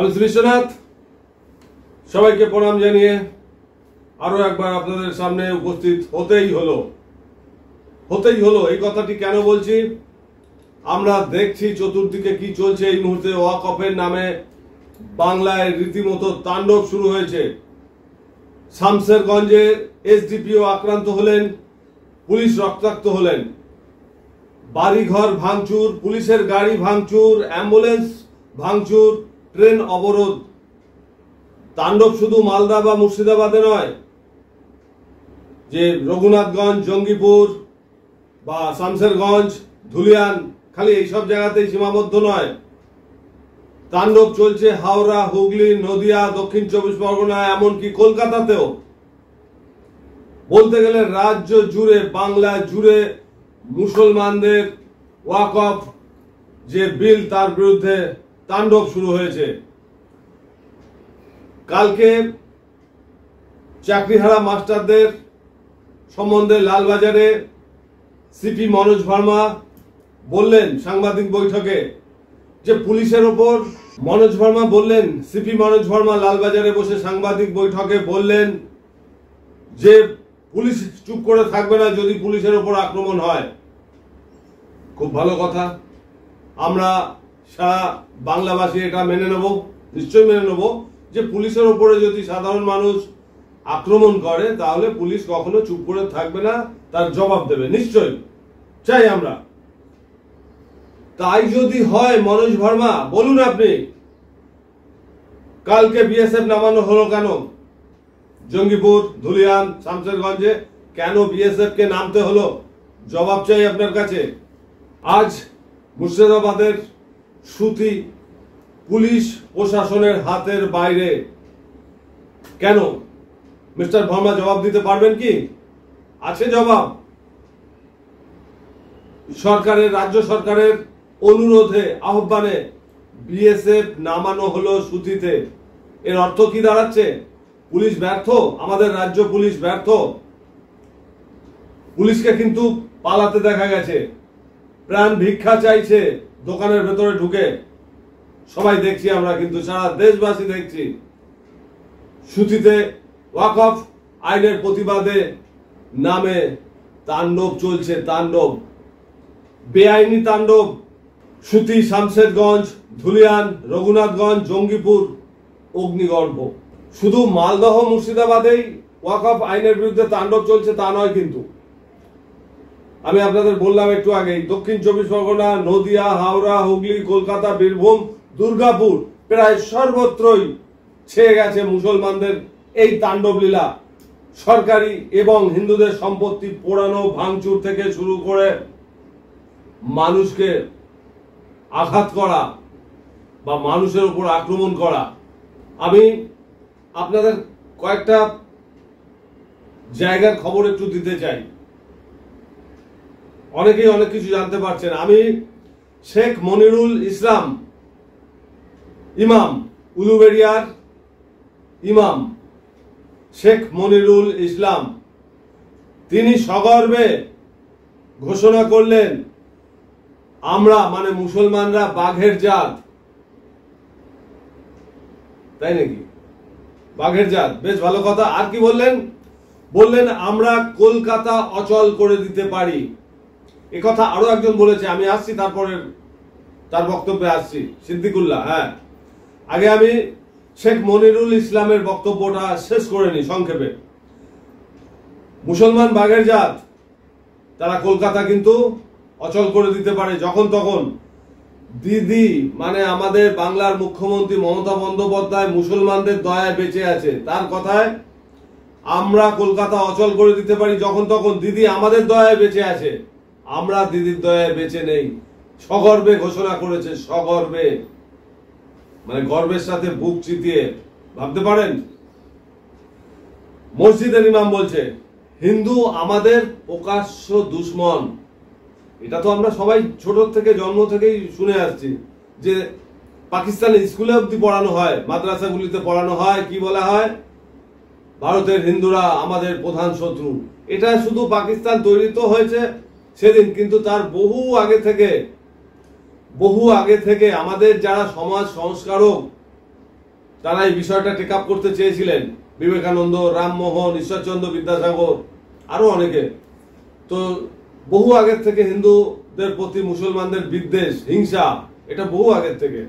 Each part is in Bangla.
আমি শ্রী বিশ্বনাথ সবাইকে প্রণাম জানিয়ে আরো একবার আপনাদের সামনে উপস্থিত হতেই হলো। এই কথাটি কেন বলছি, আমরা দেখছি চতুর্দিকে কি চলছে। এই মুহূর্তে ওয়াকফের নামে বাংলায় রীতিমতো তাণ্ডব শুরু হয়েছে। শামসেরগঞ্জে এসডিপিও আক্রান্ত হলেন, পুলিশ রক্তাক্ত হলেন, বাড়িঘর ভাঙচুর, পুলিশের গাড়ি ভাঙচুর, অ্যাম্বুলেন্স ভাঙচুর, ট্রেন অবরোধ। তাণ্ডব শুধু মালদা বা মুর্শিদাবাদে নয়, যে রঘুনাথগঞ্জ, জঙ্গিপুর বা শামসেরগঞ্জ, ধুলিয়ান, খালি এইসব জায়গাতেই সীমাবদ্ধ নয়। তাণ্ডব চলছে হাওড়া, হুগলি, নদিয়া, দক্ষিণ চব্বিশ পরগনা, এমনকি কলকাতাতেও। বলতে গেলে রাজ্য জুড়ে, বাংলা জুড়ে মুসলমানদের ওয়াকফ যে বিল, তার বিরুদ্ধে তাণ্ডব শুরু হয়েছে। কালকে চাকরিহারা মাস্টারদের সম্বন্ধে লালবাজারে সিপি মনোজ ভার্মা বললেন সাংবাদিক বৈঠকে যে পুলিশের ওপর, সিপি মনোজ ভার্মা লালবাজারে বসে সাংবাদিক বৈঠকে বললেন যে পুলিশ চুপ করে থাকবে না যদি পুলিশের ওপর আক্রমণ হয়। খুব ভালো কথা, আমরা সারা বাংলাবাসী এটা মেনে নেব, নিশ্চয়ই মেনে নেব যে পুলিশের ওপরে যদি সাধারণ মানুষ আক্রমণ করে তাহলে পুলিশ কখনো চুপ করে থাকবে না, তার জবাব দেবে, নিশ্চয়ই চাই আমরা। তাই যদি হয়, মনোজ ভার্মা বলুন আপনি, কালকে বিএসএফ নামানো হলো কেন? জঙ্গিপুর, ধুলিয়ান, শামসেরগঞ্জে কেন বিএসএফ কে নামতে হলো? জবাব চাই আপনার কাছে। আজ মুর্শিদাবাদের সুতি পুলিশ প্রশাসনের হাতের বাইরে কেন? মিস্টার ভার্মা জবাব দিতে পারবেন কি? আছে জবাব? সরকারের, রাজ্য সরকারের অনুরোধে, আহ্বানে বিএসএফ নামানো হলো সুতিতে। এর অর্থ কি দাঁড়াচ্ছে? পুলিশ ব্যর্থ, আমাদের রাজ্য পুলিশ ব্যর্থ। পুলিশকে কিন্তু পালাতে দেখা গেছে, প্রাণ ভিক্ষা চাইছে দোকানের ভেতরে ঢুকে। সবাই দেখছি আমরা, কিন্তু সারা দেশবাসী দেখছি। সুতিতে ওয়াকফ আইনের প্রতিবাদে নামে তাণ্ডব চলছে, তাণ্ডব, বেআইনি তাণ্ডব। সুতি, শামসেরগঞ্জ, ধুলিয়ান, রঘুনাথগঞ্জ, জঙ্গিপুর অগ্নিগর্ভ। শুধু মালদহ, মুর্শিদাবাদেই ওয়াকফ আইনের বিরুদ্ধে তাণ্ডব চলছে তা নয় কিন্তু। আমি আপনাদের বললাম একটু আগেই, দক্ষিণ চব্বিশ পরগনা, নদিয়া, হাওড়া, হুগলি, কলকাতা, বীরভূম, দুর্গাপুর, প্রায় সর্বত্রই ছেয়ে গেছে মুসলমানদের এই তাণ্ডব লীলা। সরকারি এবং হিন্দুদের সম্পত্তি পোড়ানো, ভাঙচুর থেকে শুরু করে মানুষকে আঘাত করা বা মানুষের উপর আক্রমণ করা। আমি আপনাদের কয়েকটা জায়গার খবর একটু দিতে চাই, অনেকেই অনেক কিছু জানতে পারছেন। আমি শেখ মনিরুল ইসলাম, ইমাম, উলুবেড়িয়ার ইমাম শেখ মনিরুল ইসলাম, তিনি সগর্বে ঘোষণা করলেন, আমরা মানে মুসলমানরা বাঘের জাত। তাই নাকি? বাঘের জাত, বেশ ভালো কথা। আর কি বললেন? বললেন আমরা কলকাতা অচল করে দিতে পারি। এ কথা আরো একজন বলেছে, আমি আসছি তারপরে তার বক্তব্যে আসছি, সিদ্দিকুল্লাহ। হ্যাঁ, আগে আমি শেখ মনিরুল ইসলামের বক্তব্যটা শেষ করে নি সংক্ষেপে। মুসলমান বাঘের জাত, তারা কলকাতা কিন্তু অচল করে দিতে পারে যখন তখন। দিদি মানে আমাদের বাংলার মুখ্যমন্ত্রী মমতা বন্দ্যোপাধ্যায় মুসলমানদের দয়ায় বেঁচে আছে, তার কথায় আমরা কলকাতা অচল করে দিতে পারি যখন তখন। দিদি আমাদের দয়ায় বেঁচে আছে, আমরা দিদির দয়ায় বেঁচে নেই। সগর্বে ঘোষণা করেছে, সগর্বে, মানে গর্বের সাথে বুক চিতিয়ে, ভাবতে পারেন। মসজিদের ইমাম বলছে হিন্দু আমাদের প্রকাশ্য দুশ্মন। এটা তো আমরা সবাই ছোট থেকে, জন্ম থেকেই শুনে আসছি যে পাকিস্তানে স্কুলে অব্দি পড়ানো হয়, মাদ্রাসাগুলিতে পড়ানো হয়, কি বলা হয়? ভারতের হিন্দুরা আমাদের প্রধান শত্রু। এটা শুধু পাকিস্তান তৈরি তো হয়েছে সেদিন, কিন্তু তার বহু আগে থেকে আমাদের যারা সমাজ সংস্কারক তারা এই বিষয়টা টেক আপ করতে চেয়েছিলেন, বিবেকানন্দ, রামমোহন, ঈশ্বরচন্দ্র বিদ্যাসাগর, আরো অনেকে। তো বহু আগের থেকে হিন্দুদের প্রতি মুসলমানদের বিদ্বেষ, হিংসা, এটা বহু আগের থেকে।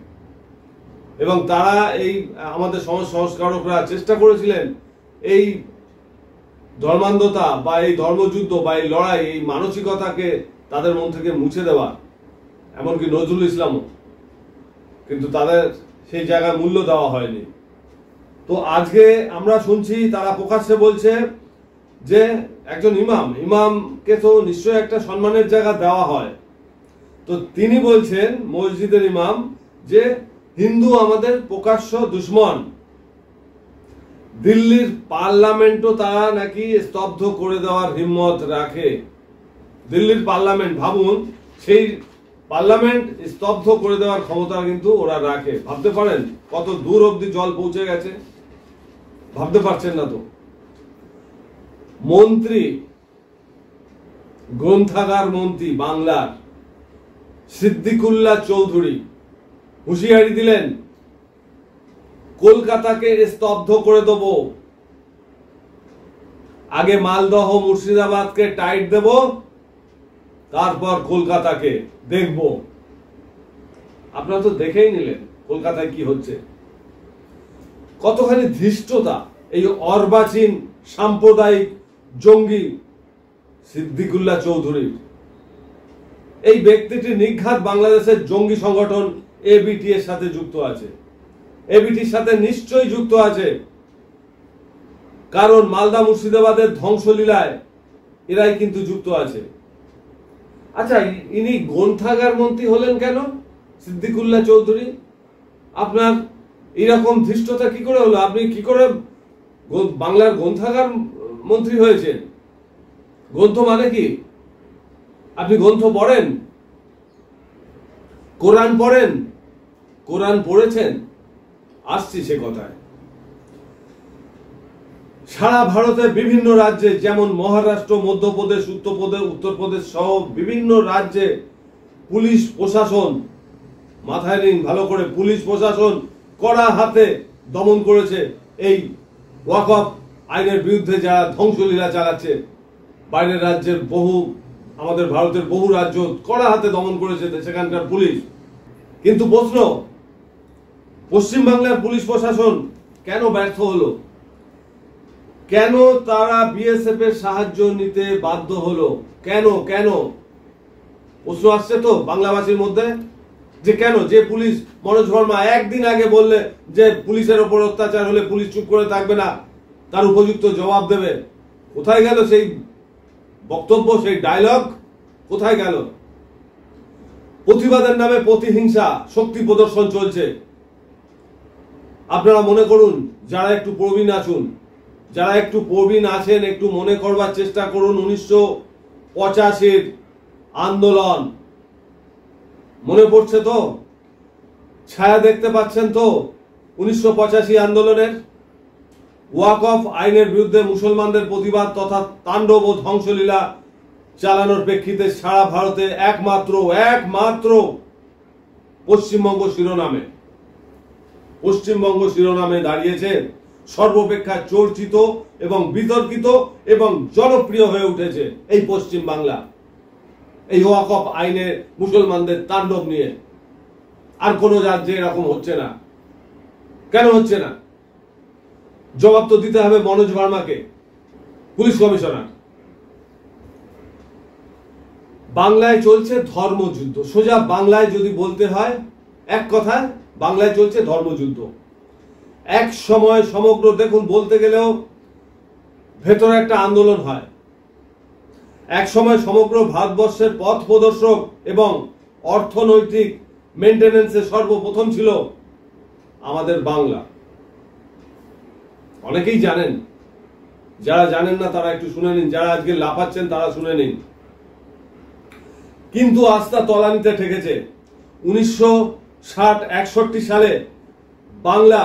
এবং তারা এই আমাদের সমাজ সংস্কারকরা চেষ্টা করেছিলেন এই ধর্মান্ধতা বা এই ধর্মযুদ্ধ বা এই লড়াই, এই মানসিকতাকে তাদের মন থেকে মুছে দেওয়া, এমনকি নজরুল ইসলামও। কিন্তু তাদের সেই জায়গায় মূল্য দেওয়া হয়নি। তো আজকে আমরা শুনছি তারা প্রকাশ্যে বলছে যে একজন ইমামকে তো নিশ্চয়ই একটা সম্মানের জায়গা দেওয়া হয়। তো তিনি বলছেন, মসজিদের ইমাম, যে হিন্দু আমাদের প্রকাশ্য দুশ্মন। দিল্লির পার্লামেন্টও তারা নাকি স্তব্ধ করে দেওয়ার হিম্মত রাখে। দিল্লির পার্লামেন্ট, ভাবুন, সেই পার্লামেন্ট স্তব্ধ করে দেওয়ার ক্ষমতা কিন্তু ওরা রাখে। ভাবতে পারেন কত দূর অব্দি জল পৌঁছে গেছে? ভাবতে পারছেন না তো। মন্ত্রী, গ্রন্থাগার মন্ত্রী বাংলার সিদ্দিকুল্লাহ চৌধুরী হুঁশিয়ারি দিলেন, কলকাতাকে স্তব্ধ করে দেব, আগে মালদহ মুর্শিদাবাদকে টাইট দেব, তারপর কলকাতাকে দেখব। আপনারা তো দেখেই নিলেন কলকাতায় কি হচ্ছে। কতখানি ধৃষ্টতা এই অর্বাচীন সাম্প্রদায়িক জঙ্গি সিদ্দিকুল্লাহ চৌধুরীর। এই ব্যক্তিটি নিঘাত বাংলাদেশের জঙ্গি সংগঠন এবিটি এর সাথে যুক্ত আছে। এবিটির সাথে নিশ্চয়ই যুক্ত আছে, কারণ মালদা মুর্শিদাবাদের ধ্বংসলীলায় এরাই কিন্তু যুক্ত আছে। আচ্ছা, ইনি গ্রন্থাগার মন্ত্রী হলেন কেন, সিদ্দিকুল্লাহ চৌধুরী? আপনার এরকম ধৃষ্টতা কি করে হলো? আপনি কি করে বাংলার গ্রন্থাগার মন্ত্রী হয়েছেন? গ্রন্থ মানে কি? আপনি গ্রন্থ পড়েন? কোরআন পড়েন? কোরআন পড়েছেন? আসছি সে কথায়। সারা ভারতের বিভিন্ন রাজ্যে, যেমন মহারাষ্ট্র, মধ্যপ্রদেশ, উত্তরপ্রদেশ সহ বিভিন্ন রাজ্যে পুলিশ প্রশাসন, মাথায় নিন ভালো করে, পুলিশ প্রশাসন কড়া হাতে দমন করেছে এই ওয়াকফ আইনের বিরুদ্ধে যারা ধ্বংসলীলা চালাচ্ছে। বাইরের রাজ্যের আমাদের ভারতের বহু রাজ্য কড়া হাতে দমন করেছে সেখানকার পুলিশ। কিন্তু প্রশ্ন, পশ্চিমবাংলার পুলিশ প্রশাসন কেন ব্যর্থ হলো? কেন তারা বিএসএফ এর সাহায্য নিতে বাধ্য হলো? কেন কেন প্রশ্ন আসছে তো বাংলাভাষীর মধ্যে, যে কেন? যে পুলিশ মনোজ ভার্মা একদিন আগে বললে যে পুলিশের ওপর অত্যাচার হলে পুলিশ চুপ করে থাকবে না, তার উপযুক্ত জবাব দেবে, কোথায় গেল সেই বক্তব্য, সেই ডায়লগ কোথায় গেল? প্রতিবাদের নামে প্রতিহিংসা, শক্তি প্রদর্শন চলছে। আপনারা মনে করুন, যারা একটু প্রবীণ আছেন, একটু মনে করবার চেষ্টা করুন 1985 আন্দোলন। মনে পড়ছে তো? ছায়া দেখতে পাচ্ছেন তো 1985 আন্দোলনের? ওয়াকফ আইনের বিরুদ্ধে মুসলমানদের প্রতিবাদ তথা তাণ্ডব ও ধ্বংসলীলা চালানোর প্রেক্ষিতে সারা ভারতে একমাত্র পশ্চিমবঙ্গ শিরোনামে দাঁড়িয়েছে সর্বাপেক্ষা চর্চিত এবং বিতর্কিত এবং জনপ্রিয় হয়ে উঠেছে এই পশ্চিম বাংলা, এই ওয়াকফ আইনে মুসলমানদের তাণ্ডব নিয়ে। আর কোন রাজ্যে এরকম হচ্ছে না। কেন হচ্ছে না? জবাব তো দিতে হবে মনোজ ভার্মাকে, পুলিশ কমিশনার। বাংলায় চলছে ধর্মযুদ্ধ। সোজা বাংলায় যদি বলতে হয়, এক কথায় বাংলায় চলছে ধর্মযুদ্ধ। এক সময় সমগ্র, দেখুন, বলতে গেলেও ভেতরে একটা আন্দোলন হয়। এক সময় সমগ্র ভারতবর্ষের পথ প্রদর্শক এবং অর্থনৈতিক মেইনটেনেন্সে সর্বপ্রথম ছিল আমাদের বাংলা। অনেকেই জানেন, যারা জানেন না তারা একটু শুনে নিন, যারা আজকে লাফাচ্ছেন তারা শুনে নিন। কিন্তু আস্থা তলানিতে ঠেকেছে। 1960-61 সালে বাংলা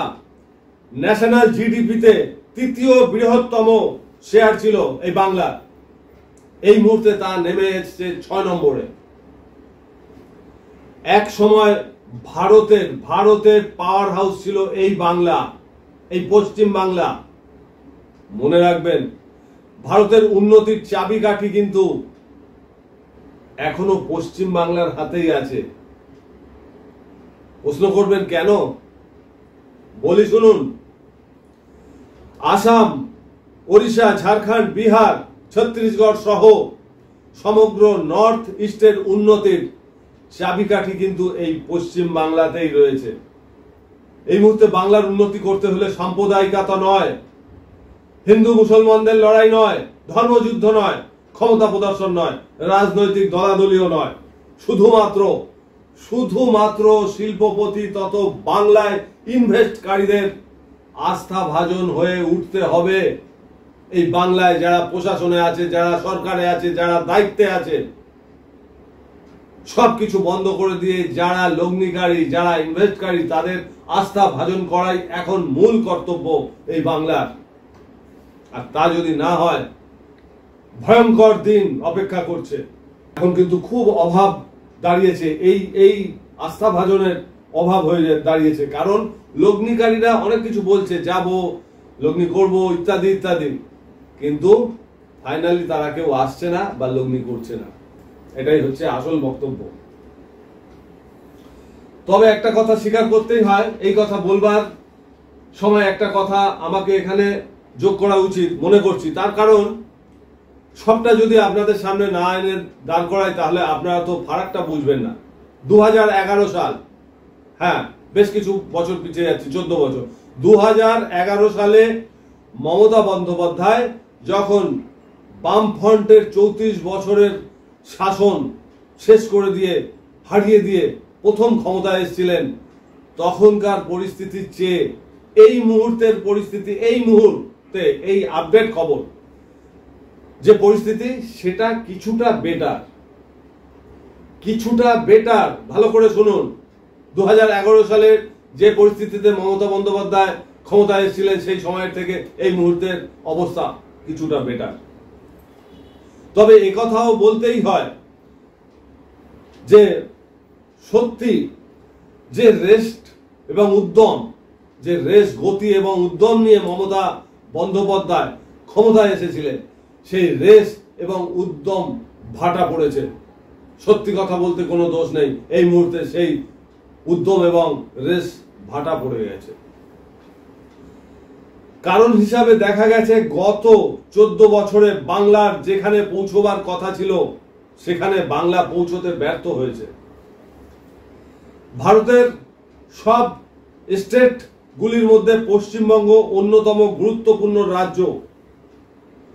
ন্যাশনাল জিডিপিতে তৃতীয় বৃহত্তম শেয়ার ছিল এই বাংলা। এই মুহূর্তে তা নেমে এসেছে 6 নম্বরে। এক সময় ভারতের পাওয়ার হাউস ছিল এই বাংলা। এই পশ্চিম বাংলা। মনে রাখবেন, ভারতের উন্নতির চাবিকাঠি কিন্তু এখনো পশ্চিম বাংলার হাতেই আছে। প্রশ্ন করবেন কেন? বলি শুনুন। আসাম, ওড়িশা, ঝাড়খণ্ড, বিহার, ছত্তিশগড় সহ সমগ্র নর্থ ইস্টের উন্নতির চাবিকাঠি কিন্তু এই পশ্চিম বাংলাতেই রয়েছে। এই মুহূর্তে বাংলার উন্নতি করতে হলে সাম্প্রদায়িকতা নয়, হিন্দু মুসলমানদের লড়াই নয়, ধর্মযুদ্ধ নয়, ক্ষমতা প্রদর্শন নয়, রাজনৈতিক দলাদলীয় নয়, শুধুমাত্র শিল্পপতি তত বাংলায় ইনভেস্টকারীদের আস্থা ভাজন হয়ে উঠতে হবে। এই বাংলায় যারা প্রশাসনে আছে, যারা সরকারে আছে, যারা দায়িত্বে আছে, সবকিছু বন্ধ করে দিয়ে যারা লগ্নিকারী, যারা ইনভেস্টকারী, তাদের আস্থা ভাজন করাই এখন মূল কর্তব্য এই বাংলার। আর তা যদি না হয়, ভয়ঙ্কর দিন অপেক্ষা করছে। এখন কিন্তু খুব অভাব দাঁড়িয়েছে, এই আস্থা ভাজনের অভাব হয়ে দাঁড়িয়েছে। কারণ লগ্নিকারীরা অনেক কিছু বলছে, যাব, লগ্নি করব, ইত্যাদি ইত্যাদি, কিন্তু ফাইনালি তারা কেউ আসছে না বা লগ্নি করছে না। এটাই হচ্ছে আসল বক্তব্য। তবে একটা কথা স্বীকার করতেই হয়, এই কথা বলবার সময় একটা কথা আমাকে এখানে যোগ করা উচিত মনে করছি। তার কারণ, সবটা যদি আপনাদের সামনে না এনে দাঁড় করায়, তাহলে আপনারা তো ফারাকটা বুঝবেন না। 2011 সাল, হ্যাঁ বেশ কিছু বছর পিছিয়ে যাচ্ছি, 14 বছর। 2011 সালে মমতা বন্দ্যোপাধ্যায় যখন বামফ্রন্টের 34 বছরের শাসন শেষ করে দিয়ে, হারিয়ে দিয়ে প্রথম ক্ষমতায় এসেছিলেন, তখনকার পরিস্থিতির চেয়ে এই মুহূর্তের পরিস্থিতি, এই মুহূর্তে এই আপডেট খবর যে পরিস্থিতি, সেটা কিছুটা বেটার। ভালো করে শুনুন। 2011 সালের যে পরিস্থিতিতে মমতা বন্দ্যোপাধ্যায় ক্ষমতায় এসেছিলেন, সেই সময়ের থেকে এই মুহূর্তের অবস্থা কিছুটা বেটার। তবে একথাও বলতেই হয় যে সত্যি যে রেস্ট এবং উদ্যম, যে রেস, গতি এবং উদ্যম নিয়ে মমতা বন্দ্যোপাধ্যায় ক্ষমতায় এসেছিলেন, সেই রেস এবং উদ্যম ভাটা পড়েছে। সত্যি কথা বলতে কোনো দোষ নেই, এই মুহূর্তে সেই উদ্যম এবং রেস ভাটা পড়ে গেছে। কারণ হিসাবে দেখা গেছে, গত 14 বছরে বাংলার যেখানে পৌঁছবার কথা ছিল, সেখানে বাংলা পৌঁছতে ব্যর্থ হয়েছে। ভারতের সব স্টেট গুলির মধ্যে পশ্চিমবঙ্গ অন্যতম গুরুত্বপূর্ণ রাজ্য,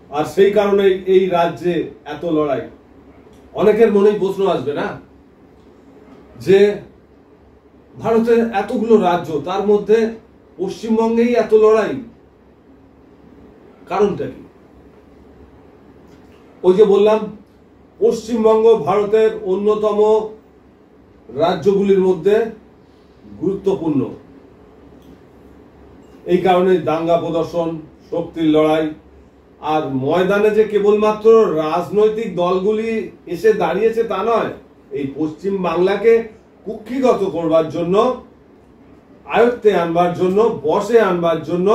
আর সেই কারণে এই রাজ্যে এত লড়াই। অনেকের মনেই প্রশ্ন আসবে না যে ভারতের এতগুলো রাজ্য, তার মধ্যে পশ্চিমবঙ্গেই এত লড়াই, কারণটা কি? ওই যে বললাম, পশ্চিমবঙ্গ ভারতের অন্যতম রাজ্যগুলির মধ্যে গুরুত্বপূর্ণ। এই কারণে দাঙ্গা প্রদর্শন, শক্তির লড়াই, আর ময়দানে যে কেবলমাত্র রাজনৈতিক দলগুলি এসে দাঁড়িয়েছে তা নয়। এই পশ্চিম বাংলাকে কুক্ষিগত করবার জন্য, আয়ত্তে আনবার জন্য, বশে আনবার জন্য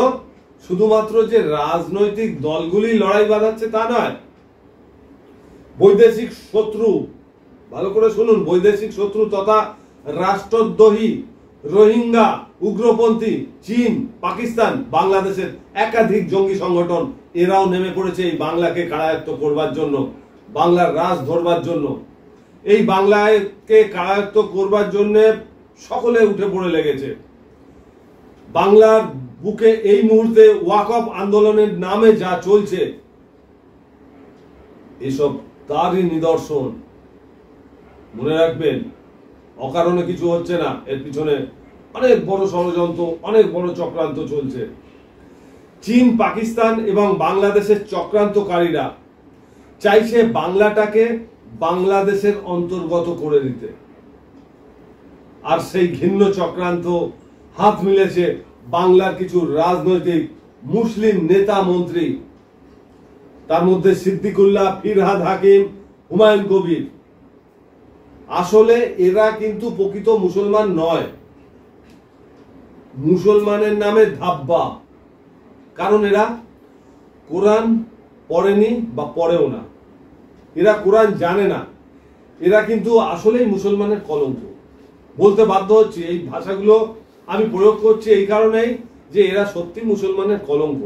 শুধুমাত্র যে রাজনৈতিক দলগুলি লড়াই বাঁধাচ্ছে তা নয়, বৈদেশিক শত্রু, ভালো করে শুনুন, বৈদেশিক শত্রু তথা রাষ্ট্রদ্রোহী, রোহিঙ্গা, উগ্রপন্থী, চীন, পাকিস্তান, বাংলাদেশের একাধিক জঙ্গি সংগঠন, এরাও নেমে পড়েছে এই বাংলাকে কারায়ত্ত করবার জন্য, বাংলার রাজ ধরবার জন্য। এই বাংলাকে কারায়ত্ত করবার জন্য সকলে উঠে পড়ে লেগেছে। বাংলার বুকে এই মুহূর্তে ওয়াকফ আন্দোলনের নামে যা চলছে, এসব তারই নিদর্শন। মনে রাখবেন, অকারণে কিছু হচ্ছে না, এর পিছনে অনেক বড় ষড়যন্ত্র, অনেক বড় চক্রান্ত চলছে। চীন, পাকিস্তান এবং বাংলাদেশের চক্রান্তকারীরা চাইছে বাংলাটাকে বাংলাদেশের অন্তর্গত করে দিতে, আর সেই ঘৃণ্য চক্রান্ত হাত মিলেছে বাংলার কিছু রাজনৈতিক মুসলিম নেতা মন্ত্রী, তার মধ্যে সিদ্দিকুল্লাহ, ফিরহাদ হাকিম, হুমায়ুন কবির। আসলে এরা কিন্তু প্রকৃত মুসলমান নয়, মুসলমানের নামে ধাব্বা। কারণ এরা কোরআন পড়েনি বা পড়েও না, এরা কোরআন জানে না, এরা কিন্তু আসলেই মুসলমানের কলঙ্ক। বলতে বাধ্য হচ্ছি, এই ভাষাগুলো আমি প্রয়োগ করছি এই কারণেই যে এরা সত্যি মুসলমানের কলঙ্ক।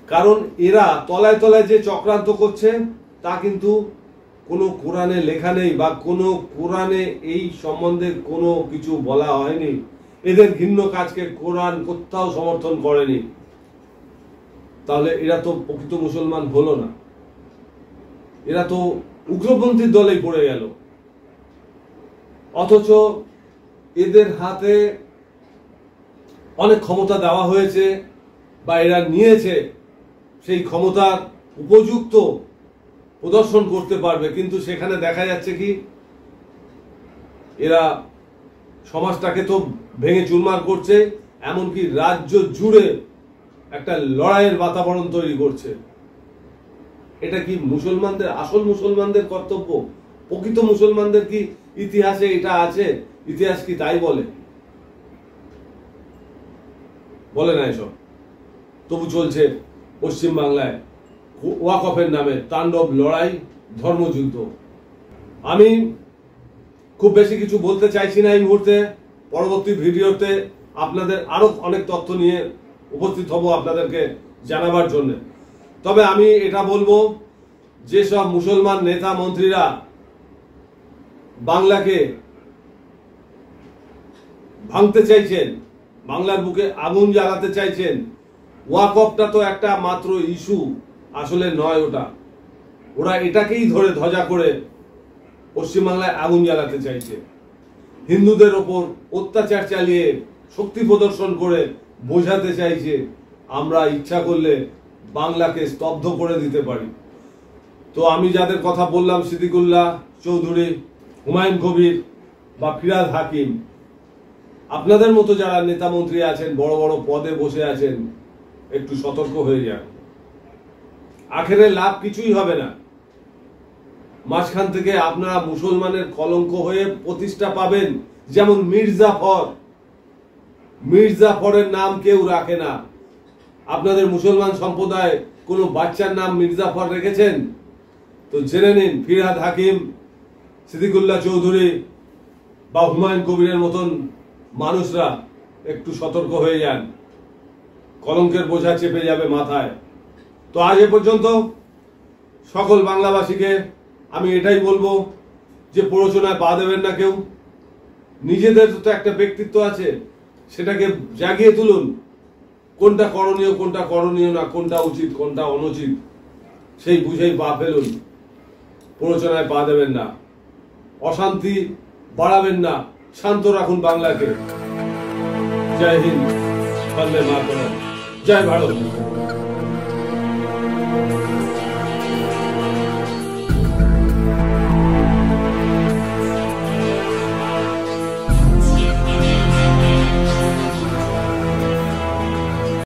কারণ এরা তলায় তলায় যে চক্রান্ত করছে তা কিন্তু কোনো কোরআনে লেখা নেই, বা কোনো কোরআনে এই সম্বন্ধে কোনো কিছু বলা হয়নি। এদের ঘৃণ্য কাজকে কোরআন কোথাও সমর্থন করেনি। তাহলে এরা তো প্রকৃত মুসলমান হলো না, এরা তো উগ্রপন্থীর দলেই পড়ে গেল। অথচ এদের হাতে অনেক ক্ষমতা দেওয়া হয়েছে বা এরা নিয়েছে, সেই ক্ষমতার উপযুক্ত প্রদর্শন করতে পারবে, কিন্তু সেখানে দেখা যাচ্ছে কি এরা সমাজটাকে তো ভেঙে চুরমার করছে, এমনকি রাজ্য জুড়ে একটা লড়াইয়ের বাতাবরণ তৈরি করছে। এটা কি মুসলমানদের, আসল মুসলমানদের কর্তব্য? প্রকৃত মুসলমানদের কি ইতিহাসে এটা আছে? ইতিহাস কি তাই বলে? বলে না এসব। তবু চলছে পশ্চিম বাংলায় ওয়াকফের নামে তাণ্ডব লড়াই, ধর্মযুদ্ধ। আমি খুব বেশি কিছু বলতে চাইছি না এই মুহূর্তে। পরবর্তী ভিডিওতে আপনাদের আরো অনেক তথ্য নিয়ে উপস্থিত হব আপনাদেরকে জানাবার জন্য। তবে আমি এটা বলবো, যেসব মুসলমান নেতা মন্ত্রীরা বাংলাকে ভাঙতে চাইছেন, বাংলার বুকে আগুন জ্বালাতে চাইছেন, ওয়াকফটা তো একটা মাত্র ইস্যু, আসলে নয় ওটা। ওরা এটাকেই ধরে ধ্বজা করে পশ্চিমবাংলায় আগুন জ্বালাতে চাইছে, হিন্দুদের ওপর অত্যাচার চালিয়ে শক্তি প্রদর্শন করে বোঝাতে চাইছে আমরা ইচ্ছা করলে বাংলাকে স্তব্ধ করে দিতে পারি। তো আমি যাদের কথা বললাম, সিদ্দিকুল্লাহ চৌধুরী, হুমায়ুন কবির বা ফিরহাদ হাকিম, আপনাদের মতো যারা নেতা মন্ত্রী আছেন, বড় বড় পদে বসে আছেন, একটু সতর্ক হয়ে যান। আখেরে লাভ কিছুই হবে না। মাঝখান থেকে আপনারা মুসলমানের কলঙ্ক হয়ে প্রতিষ্ঠা পাবেন। যেমন মির্জাফরের নাম কেউ রাখে না। আপনাদের মুসলমান সম্প্রদায় কোনো বাচ্চার নাম মির্জাফর রেখেছেন? তো জেনে নিন, ফিরহাদ হাকিম, সিদ্দিকুল্লাহ চৌধুরী বা হুমায়ুন কবিরের মতন মানুষরা একটু সতর্ক হয়ে যান, কলঙ্কের বোঝা চেপে যাবে মাথায়। তো আজ এ পর্যন্ত। সকল বাংলাবাসীকে আমি এটাই বলবো যে প্ররোচনায় পা দেবেন না কেউ। নিজেদের তো একটা ব্যক্তিত্ব আছে, সেটাকে জাগিয়ে তুলুন। কোনটা করণীয়, কোনটা করণীয় না, কোনটা উচিত, কোনটা অনুচিত, সেই বুঝেই পা ফেলুন। প্ররোচনায় পা দেবেন না, অশান্তি বাড়াবেন না, শান্ত রাখুন বাংলাকে। জয় হিন্দ, বন্দে মাতরম, জয় ভারত।